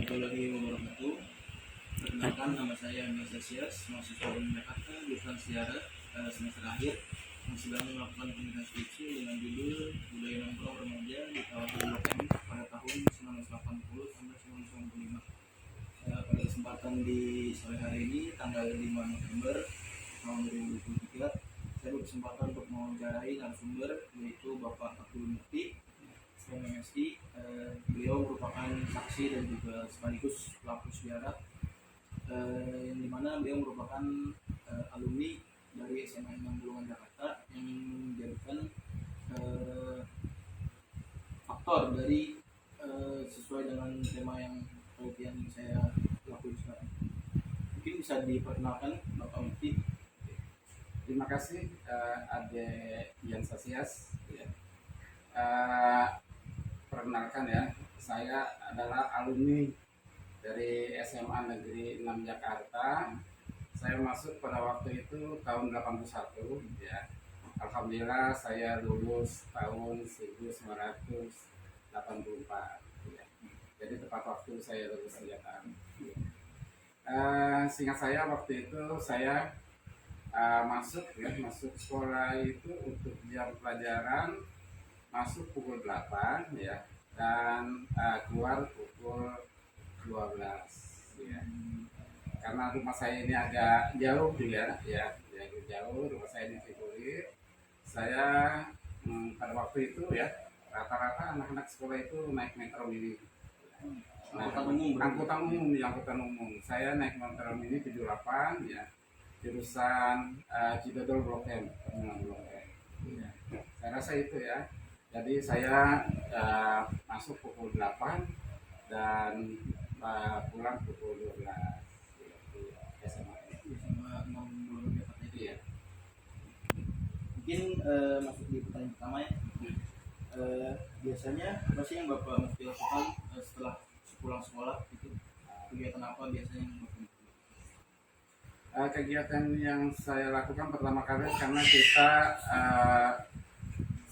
warahmatullahi wabarakatuh. Perkenalkan, nama saya Amiza Sias, mahasiswa UIN Jakarta, jurusan sejarah semester akhir, yang sedang melakukan penelitian skripsi dengan judul Budaya Nongkrong Remaja di kawasan Blok M pada tahun 1980 sampai 1995. Pada kesempatan di sore hari ini, tanggal 5 November tahun 2023, saya berkesempatan untuk mewawancarai narasumber, yaitu Bapak Abdul Mukti, MSI. Beliau merupakan saksi dan juga sekaligus pelaku sejarah, yang dimana beliau merupakan alumni dari SMA 6 Bulungan Jakarta, yang menjadikan faktor dari sesuai dengan tema yang penelitian saya lakukan sekarang. Mungkin bisa diperkenalkan Bapak Mukti. Terima kasih Ade Ian Sasias. Perkenalkan ya, saya adalah alumni dari SMA Negeri 6 Jakarta. Saya masuk pada waktu itu tahun 81 ya. Alhamdulillah saya lulus tahun 1984 ya. Jadi tepat waktu saya lulus senjataan. Singkat saya waktu itu saya masuk sekolah itu untuk jam pelajaran masuk pukul 8 ya, dan keluar pukul 12 ya. Karena rumah saya ini agak jauh ya, jauh rumah saya di Ciburi. Saya pada waktu itu ya, rata-rata anak-anak sekolah itu naik metro mini. Angkutan umum. Saya naik metro mini 78 ya, jurusan Cidodol Blok M, ya. Saya rasa itu ya. Jadi saya masuk pukul 8 dan pulang pukul 12 SMA 6 Bulungan Jakarta itu ya. Mungkin masuk di pertanyaan pertama ya. Biasanya apa sih yang Bapak Mukti lakukan setelah pulang sekolah itu? Kegiatan apa biasanya yang Bapak Mukti? Kegiatan yang saya lakukan pertama kali karena kita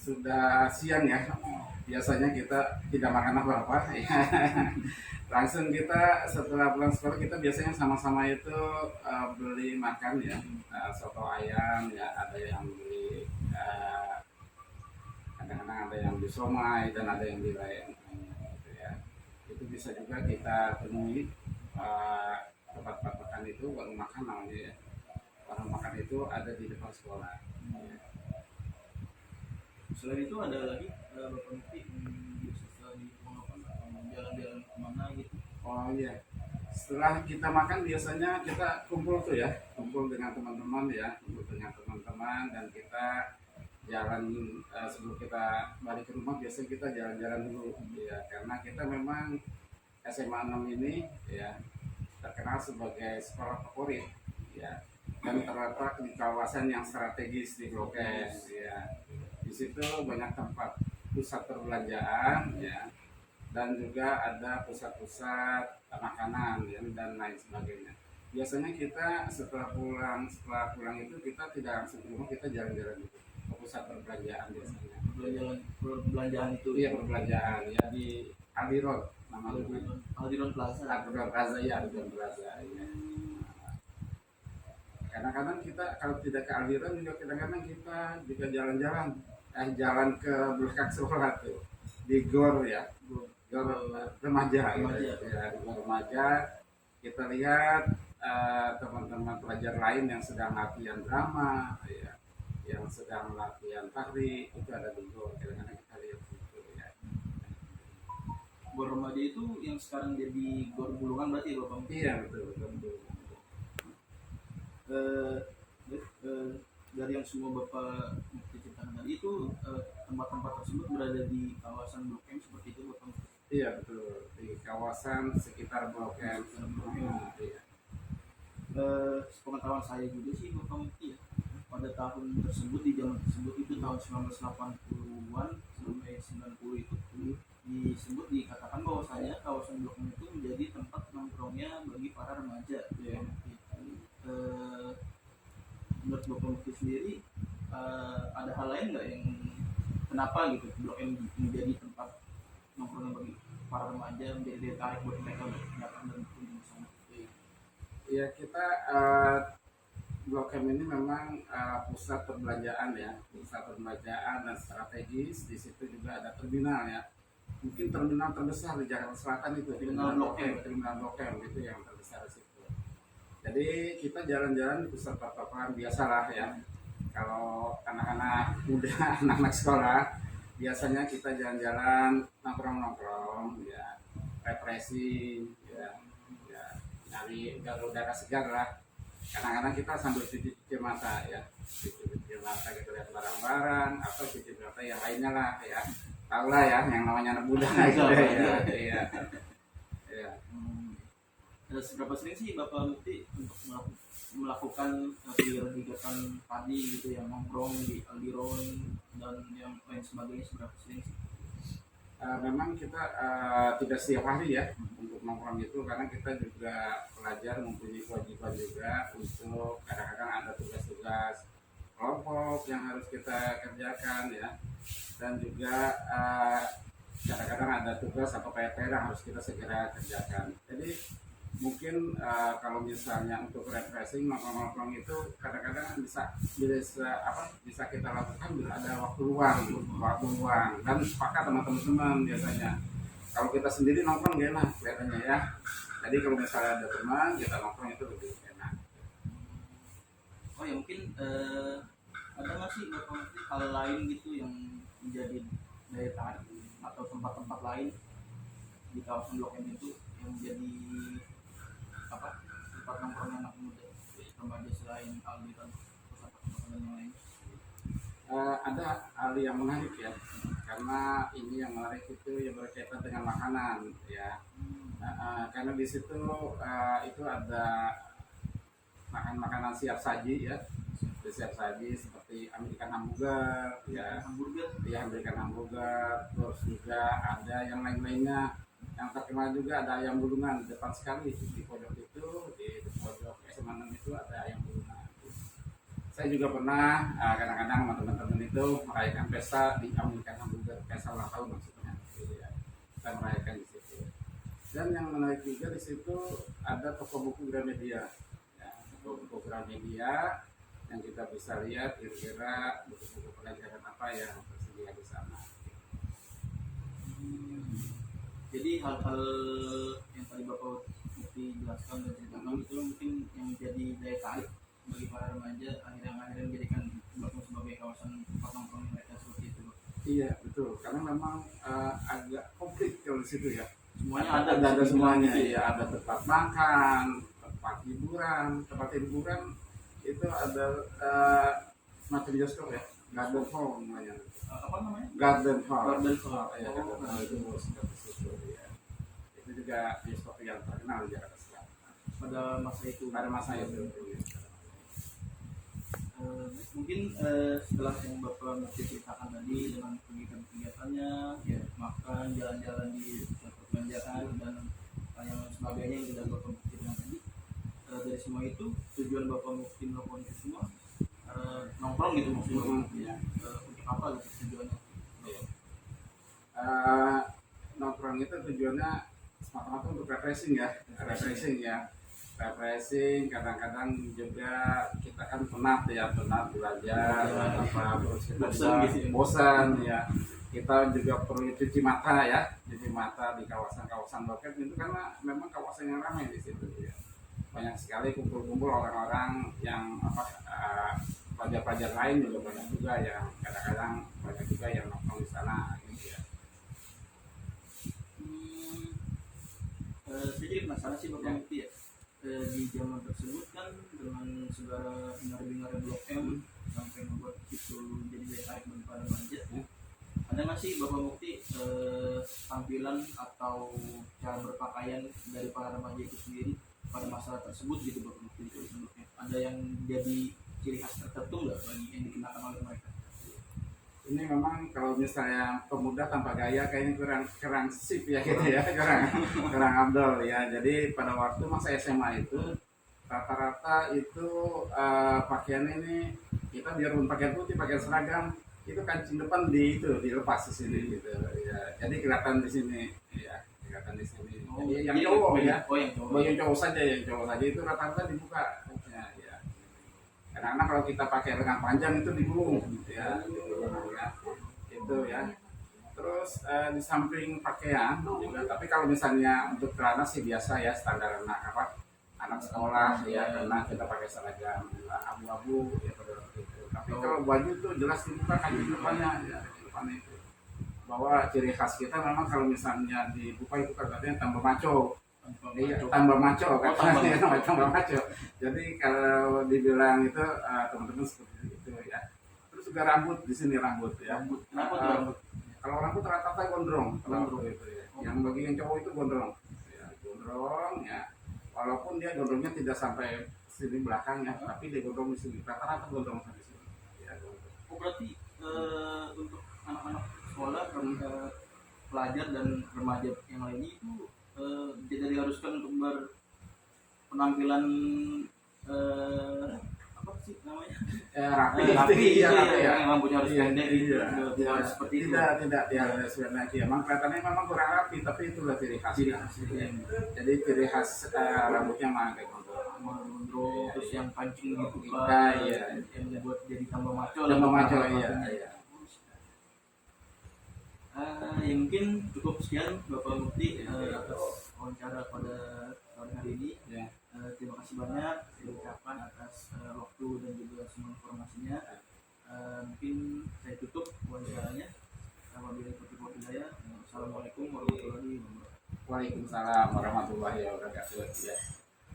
sudah siang ya, biasanya kita tidak makan apa-apa ya. Langsung kita setelah pulang sekolah kita biasanya sama-sama itu beli makan ya, soto ayam ya, ada yang beli kadang-kadang ada yang di somai dan ada yang di lain gitu ya. Itu bisa juga kita temui tempat makan itu, warung makan namanya ya. Warung makan itu ada di depan sekolah. Selain itu ada lagi Bapak Mukti biasa di jalan-jalan kemana gitu? Oh iya, setelah kita makan biasanya kita kumpul tuh ya, kumpul dengan teman-teman dan kita jalan sebelum kita balik ke rumah biasanya kita jalan-jalan dulu ya, karena kita memang SMA 6 ini ya terkenal sebagai sekolah favorit ya, dan terletak di kawasan yang strategis di Blok M ya. Di situ banyak tempat pusat perbelanjaan ya, dan juga ada pusat-pusat makanan ya, dan lain sebagainya. Biasanya kita setelah pulang itu kita tidak langsung ke rumah, kita jalan-jalan ke pusat perbelanjaan biasanya. Perbelanjaan itu? Iya, perbelanjaan ya, di Aldiron, nama Aldiron Plaza. Aldiron Plaza ya, Aldiron Plaza ya. Kadang-kadang kita kalau tidak ke Aldiron juga kadang-kadang kita juga jalan-jalan ke belakang sekolah tuh, di GOR ya, GOR remaja ya, di GOR remaja kita lihat teman-teman pelajar lain yang sedang latihan drama ya, yang sedang latihan tari, itu ada di GOR, kadang-kadang kita lihat itu ya. GOR remaja itu yang sekarang jadi GOR Bulungan berarti Bapak Mukti? Iya, betul. Dari yang semua Bapak Mukti ceritakan tadi itu, tempat-tempat tersebut berada di kawasan Blok M seperti itu Bapak Mukti? Iya, betul, di kawasan sekitar Blok M. Iya. Sepengetahuan saya juga sih Bapak Mukti ya, pada tahun tersebut, di zaman tersebut itu tahun 1980-an sampai 90 itu disebut, dikatakan bahwasanya kawasan Blok M itu menjadi tempat nongkrongnya bagi para remaja ya. Menurut Bapak Mukti sendiri, ada hal lain nggak yang kenapa gitu Blok M menjadi tempat nongkrongnya bagi para remaja menjadi daya tarik buat mereka untuk datang dan berkunjung ke sana? Ya kita Blok M ini memang pusat perbelanjaan ya, pusat perbelanjaan dan strategis. Di situ juga ada terminal ya. Mungkin terminal terbesar di Jakarta Selatan itu, Terminal Blok M. Terminal Blok M itu yang terbesar di situ. Jadi kita jalan-jalan di pusat pertokoan biasalah ya. Kalau anak-anak muda, anak-anak sekolah, biasanya kita jalan-jalan nongkrong-nongkrong ya, refreshing ya, nyari udara segar lah. Kadang-kadang kita sambil cuci mata ya, cuci mata kita lihat barang-barang atau cuci mata yang lainnya lah ya. Tahu lah ya yang namanya anak muda gitu ya. Iya. Iya. Seberapa sering sih Bapak Mufti untuk melakukan kegiatan padi gitu yang nongkrong di Aldiron dan yang lain sebagainya, seberapa sering sih? Memang kita tidak setiap hari ya untuk nongkrong itu, karena kita juga pelajar mempunyai kewajiban juga untuk kadang-kadang ada tugas-tugas kelompok yang harus kita kerjakan ya, dan juga kadang-kadang ada tugas atau PR yang harus kita segera kerjakan. Jadi mungkin kalau misalnya untuk refreshing nongkrong-nongkrong itu kadang-kadang bisa kita lakukan bila ada waktu luang dan sepakat sama teman-teman. Biasanya kalau kita sendiri nongkrong gak enak kelihatannya ya, jadi kalau misalnya ada teman kita nongkrong itu lebih enak. Oh ya, mungkin ada nggak sih Bapak Mufti hal lain gitu yang menjadi daya tarik atau tempat-tempat lain di kawasan Blok M itu yang menjadi tempat nongkrong anak muda remaja selain Aldi dan pusat-pusat yang lain? Ada hal yang menarik ya, karena ini yang menarik itu yang berkaitan dengan makanan ya. Karena di situ itu ada makanan siap saji ya, siap saji seperti American hamburger ya, American hamburger, terus juga ada yang lain-lainnya. Yang terkenal juga ada ayam bulungan di depan sekali di pojok itu, di pojok SMA 6 itu ada ayam bulungan. Saya juga pernah kadang-kadang sama teman-teman itu merayakan pesta di American hamburger, pesta ulang tahun maksudnya. Ya, kita merayakan di situ. Dan yang menarik juga di situ ada toko buku Gramedia, ya, toko buku Gramedia yang kita bisa lihat kira-kira buku-buku pelajaran apa yang tersedia di sana. Jadi hal-hal yang tadi Bapak Mufti jelaskan dan ceritakan itu mungkin yang menjadi daya tarik bagi para remaja akhirnya menjadikan Blok M sebagai kawasan tempat nongkrong mereka seperti itu. Iya betul, karena memang agak komplit kalau di situ ya. Semuanya Ada semuanya ya, ada tempat makan, tempat hiburan itu ada macam bioskop ya, Garden Hall namanya. Apa namanya? Garden Hall. Garden Hall. Ya, Garden Hall itu bioskop di situ ya. Itu juga bioskop yang terkenal di Jakarta Selatan. Pada masa itu. Mungkin setelah yang Bapak Mufti ceritakan tadi dengan kegiatan-kegiatannya, ya, makan, jalan-jalan di pusat perbelanjaan dan yang sebagainya yang sudah Bapak Mufti ceritakan tadi, dari semua itu tujuan Bapak Mufti melakukan itu semua nongkrong gitu maksudnya, untuk apa gitu tujuannya? Nongkrong itu tujuannya semata-mata untuk refreshing kadang-kadang juga kita kan penat belajar terus kita bosan ya, kita juga perlu cuci mata di kawasan Blok M itu, karena memang kawasan yang ramai di situ ya. Banyak sekali kumpul-kumpul orang-orang yang pelajar-pelajar lain juga banyak juga yang kadang-kadang banyak juga yang nongkrong di sana gitu ya. Saya jadi penasaran sih Bapak Mufti ya, di zaman tersebut kan dengan segala hingar-bingar Blok M sampai membuat itu jadi daya tarik bagi para remaja, ada nggak sih Bapak Mufti tampilan atau cara berpakaian dari para remaja itu sendiri pada masa tersebut gitu Bapak Mufti? Ada yang jadi ciri khas tertentu nggak bagi yang dikenakan oleh mereka? Ini memang kalau misalnya pemuda tanpa gaya kayaknya kurang sip ya gitu ya, kurang abdol ya. Jadi pada waktu masa SMA itu rata-rata itu pakaian ini kita biarpun pakaian putih, pakaian seragam itu kancing depan dilepas di sini gitu ya. Jadi kelihatan di sini ya, kelihatan di sini. Oh, Jadi yang jadi cowok ya, oh yang cowok. yang cowok saja itu rata-rata dibuka. Ya. Karena kalau kita pakai lengan panjang itu digulung, ya, digulung, ya, itu ya. Terus di samping pakaian juga, tapi kalau misalnya untuk celana sih biasa ya, standar anak sekolah ya, karena kita pakai seragam abu-abu ya pada waktu itu. Tapi kalau baju tuh jelas dibuka kayu di depannya ya, di depannya itu. Bahwa ciri khas kita memang kalau misalnya dibuka itu katanya tambah maco. Iya, tambah maco kan, tambah maco. Jadi kalau dibilang itu teman-teman seperti itu ya. Terus juga rambut di sini rambut ya. Kenapa tuh rambut? Kalau rambut rata-rata gondrong, kalau itu ya. Yang bagi yang cowok itu gondrong, ya, gondrong ya. Walaupun dia gondrongnya tidak sampai sini belakang ya, tapi dia gondrong di sini. Rata-rata gondrong sampai sini. Ya, gondrong. Oh berarti untuk anak-anak sekolah, pelajar dan remaja yang lainnya itu tidak diharuskan untuk berpenampilan apa sih namanya? Rapi ya, ya. yang rambutnya harus pendek gitu. Iya. Tidak harus seperti itu. Tidak harus lagi. Emang kelihatannya memang kurang rapi, tapi itulah ciri khas. Jadi ciri khas rambutnya mah kayak Gondrong, terus yang pancing gitu iya. yang buat jadi tambah maco iya. Ya mungkin cukup sekian Bapak Mufti atas wawancara pada sore hari ini. Ya. Terima kasih banyak saya ucapkan atas waktu dan juga semua informasinya. Mungkin saya tutup wawancaranya. Wabillahi taufiq wal hidayah. Assalamualaikum warahmatullahi wabarakatuh. Waalaikumsalam warahmatullahi wabarakatuh. Ya.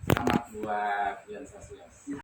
Selamat buat Bulan Sasias.